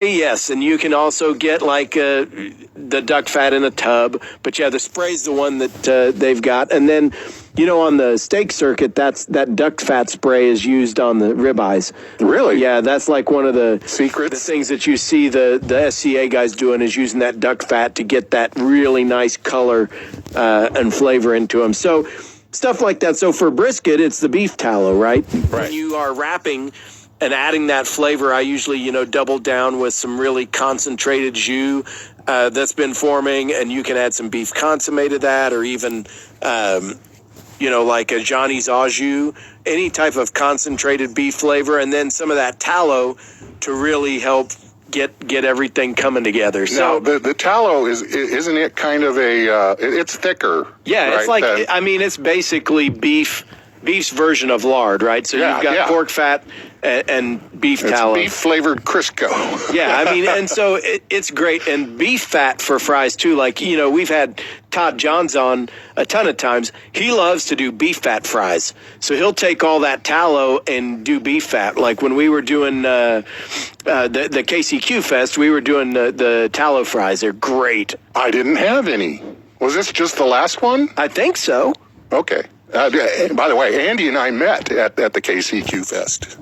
Yes, and you can also get like the duck fat in a tub. But yeah, the spray's the one that they've got. And then, on the steak circuit, that duck fat spray is used on the ribeyes. Really? Yeah, that's like one of the secrets. The things that you see the SCA guys doing is using that duck fat to get that really nice color and flavor into them. So stuff like that. So for brisket, it's the beef tallow, right? Right. When you are wrapping and adding that flavor, I usually, double down with some really concentrated jus that's been forming, and you can add some beef consommé to that, or even, like a Johnny's au jus, any type of concentrated beef flavor, and then some of that tallow to really help get everything coming together. So now, the tallow isn't it kind of it's thicker? Yeah, right? It's like it's basically beef's version of lard, right? So you've got pork fat and beef tallow. It's beef-flavored Crisco. Yeah, and so it's great. And beef fat for fries, too. Like, we've had Todd Johns on a ton of times. He loves to do beef fat fries. So he'll take all that tallow and do beef fat. Like when we were doing the KCQ Fest, we were doing the tallow fries. They're great. I didn't have any. Was this just the last one? I think so. Okay. By the way, Andy and I met at the KCQ Fest.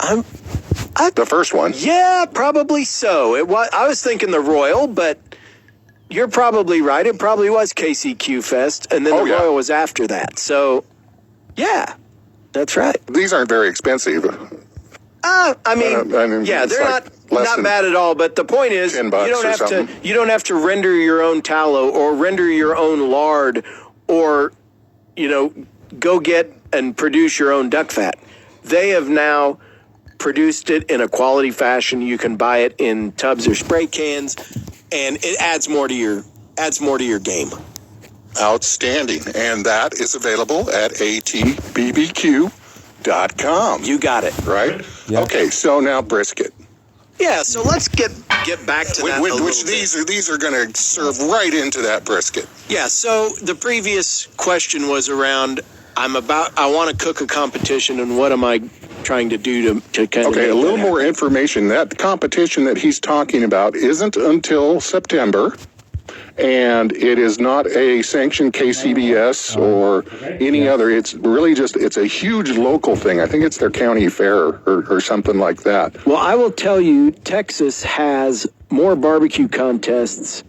The first one. Yeah, probably so. I was thinking the Royal, but you're probably right. It probably was KCQ Fest, and then the Royal was after that. So, yeah, that's right. These aren't very expensive. They're not bad at all. But the point is, you don't have to render your own tallow or render your own lard, or go get and produce your own duck fat. They have now produced it in a quality fashion. You can buy it in tubs or spray cans, and it adds more to your game. Outstanding. And that is available at atbbq.com. You got it. Right? Yeah. Okay, so now brisket. Yeah, so let's get back to that. Which these are going to serve right into that brisket. Yeah, so the previous question was around I want to cook a competition, and what am I trying to do to kind of... Okay, a little more information. That competition that he's talking about isn't until September, and it is not a sanctioned KCBS or any other. It's really it's a huge local thing. I think it's their county fair or something like that. Well, I will tell you, Texas has more barbecue contests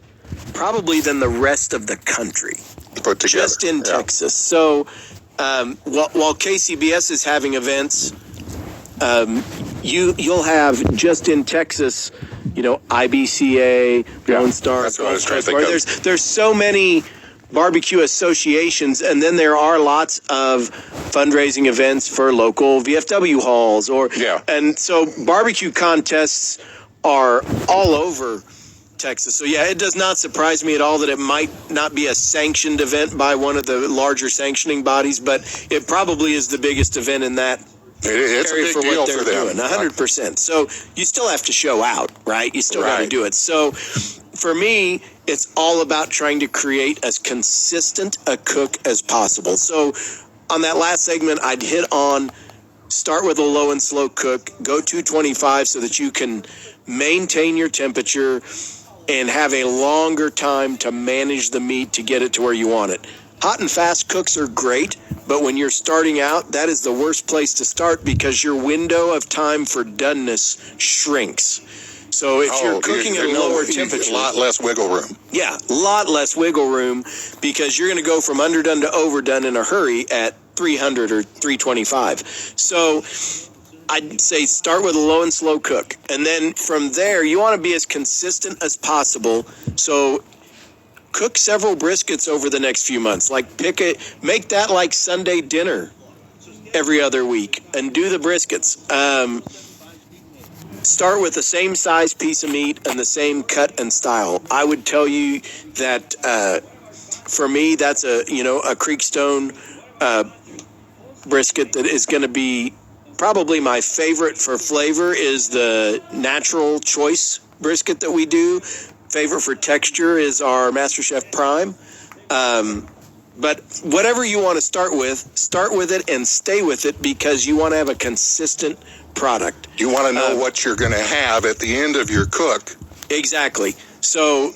probably than the rest of the country. Put together. Just in Texas. So... while KCBS is having events, you'll have just in Texas, IBCA, Lone Star. That's what I was trying to think of. There's so many barbecue associations, and then there are lots of fundraising events for local VFW halls, and so barbecue contests are all over Texas. So yeah, it does not surprise me at all that it might not be a sanctioned event by one of the larger sanctioning bodies, but it probably is the biggest event in that it's area a big for deal what they're for them. doing. 100%. So you still have to show out, right? You still got to do it. So for me, it's all about trying to create as consistent a cook as possible. So on that last segment, I'd hit on start with a low and slow cook, go 225 so that you can maintain your temperature and have a longer time to manage the meat to get it to where you want it. Hot and fast cooks are great, but when you're starting out, that is the worst place to start because your window of time for doneness shrinks. So if you're cooking at lower temperature... A lot less wiggle room. Yeah, a lot less wiggle room because you're going to go from underdone to overdone in a hurry at 300 or 325. So I'd say start with a low and slow cook. And then from there, you want to be as consistent as possible. So cook several briskets over the next few months. Like make that like Sunday dinner every other week and do the briskets. Start with the same size piece of meat and the same cut and style. I would tell you that for me, that's a Creekstone brisket that is going to be probably my favorite for flavor is the Natural Choice brisket that we do. Favorite for texture is our MasterChef Prime. But whatever you want to start with it and stay with it because you want to have a consistent product. You want to know what you're going to have at the end of your cook. Exactly. So,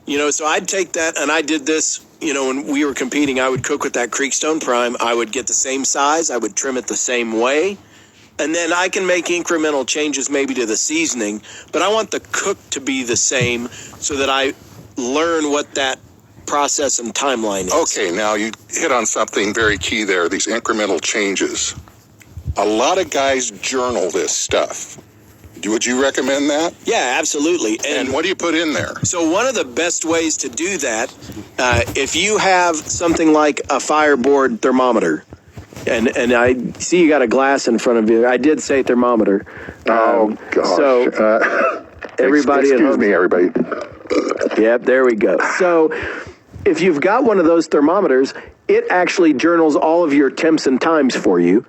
so I'd take that, and I did this, when we were competing, I would cook with that Creekstone Prime. I would get the same size. I would trim it the same way. And then I can make incremental changes maybe to the seasoning, but I want the cook to be the same so that I learn what that process and timeline is. Okay, now you hit on something very key there, these incremental changes. A lot of guys journal this stuff. Would you recommend that? Yeah, absolutely. And what do you put in there? So one of the best ways to do that, if you have something like a Fireboard thermometer, and I see you got a glass in front of you. I did say thermometer. Oh, gosh. So everybody excuse me, everybody. Yep, there we go. So if you've got one of those thermometers, it actually journals all of your temps and times for you.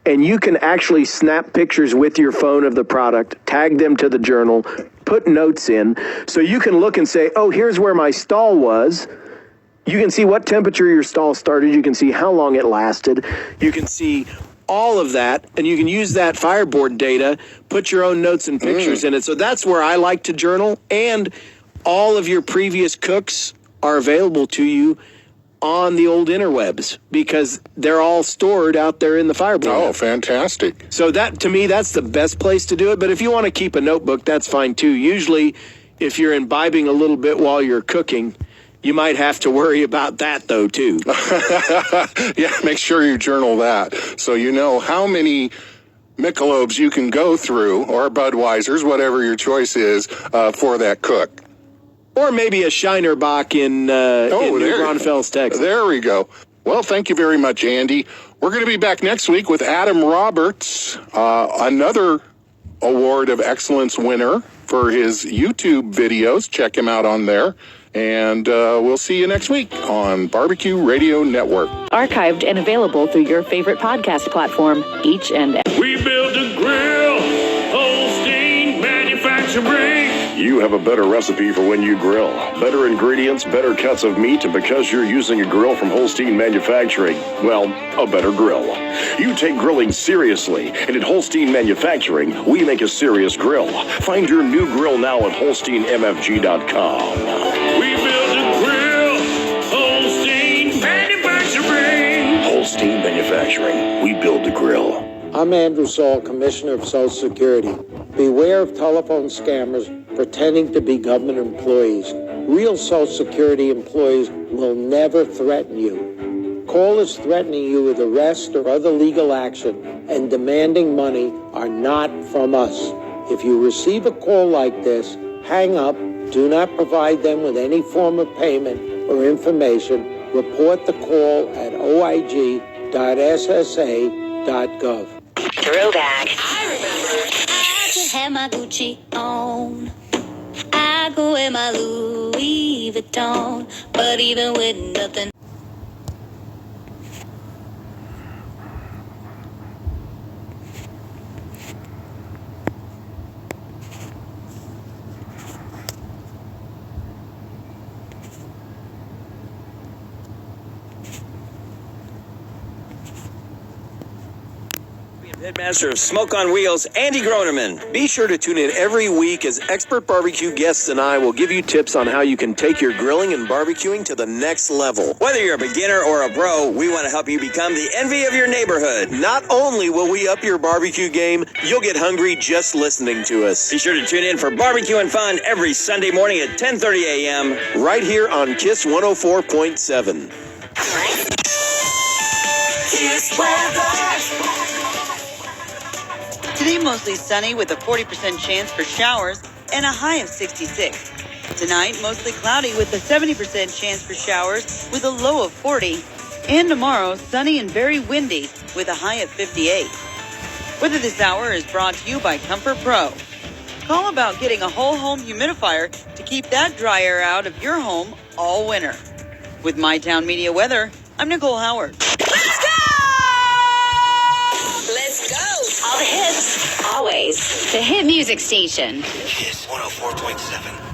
And you can actually snap pictures with your phone of the product, tag them to the journal, put notes in. So you can look and say, oh, here's where my stall was. You can see what temperature your stall started. You can see how long it lasted. You can see all of that. And you can use that Fireboard data, put your own notes and pictures in it. So that's where I like to journal. And all of your previous cooks are available to you on the old interwebs because they're all stored out there in the Fireboard. Oh, fantastic. So that, to me, that's the best place to do it. But if you want to keep a notebook, that's fine too. Usually, if you're imbibing a little bit while you're cooking, you might have to worry about that, though, too. Yeah, make sure you journal that so you know how many Michelobs you can go through, or Budweisers, whatever your choice is, for that cook. Or maybe a Shiner Bock in New Braunfels, Texas. There we go. Well, thank you very much, Andy. We're going to be back next week with Adam Roberts, another Award of Excellence winner for his YouTube videos. Check him out on there. And we'll see you next week on Barbecue Radio Network. Archived and available through your favorite podcast platform each and every. We build a grill, Holstein Manufacturing. You have a better recipe for when you grill. Better ingredients, better cuts of meat, and because you're using a grill from Holstein Manufacturing, well, a better grill. You take grilling seriously, and at Holstein Manufacturing, we make a serious grill. Find your new grill now at HolsteinMFG.com. We build a grill, Holstein Manufacturing. Holstein Manufacturing, we build the grill. I'm Andrew Saul, Commissioner of Social Security. Beware of telephone scammers pretending to be government employees. Real Social Security employees will never threaten you. Callers threatening you with arrest or other legal action and demanding money are not from us. If you receive a call like this, hang up, do not provide them with any form of payment or information. Report the call at oig.ssa.gov. Throwback. I remember. I could have my Gucci on. I go wear my Louis Vuitton. But even with nothing. Headmaster of Smoke on Wheels, Andy Groneman. Be sure to tune in every week as expert barbecue guests and I will give you tips on how you can take your grilling and barbecuing to the next level. Whether you're a beginner or a pro, we want to help you become the envy of your neighborhood. Not only will we up your barbecue game, you'll get hungry just listening to us. Be sure to tune in for Barbecue and Fun every Sunday morning at 10:30 a.m. right here on KISS 104.7. Kiss weather. Today, mostly sunny with a 40% chance for showers and a high of 66. Tonight, mostly cloudy with a 70% chance for showers with a low of 40. And tomorrow, sunny and very windy with a high of 58. Weather this hour is brought to you by Comfort Pro. Call about getting a whole home humidifier to keep that dry air out of your home all winter. With My Town Media Weather, I'm Nicole Howard. Let's go! Let's go! All the hits, always. The hit music station. KISS 104.7.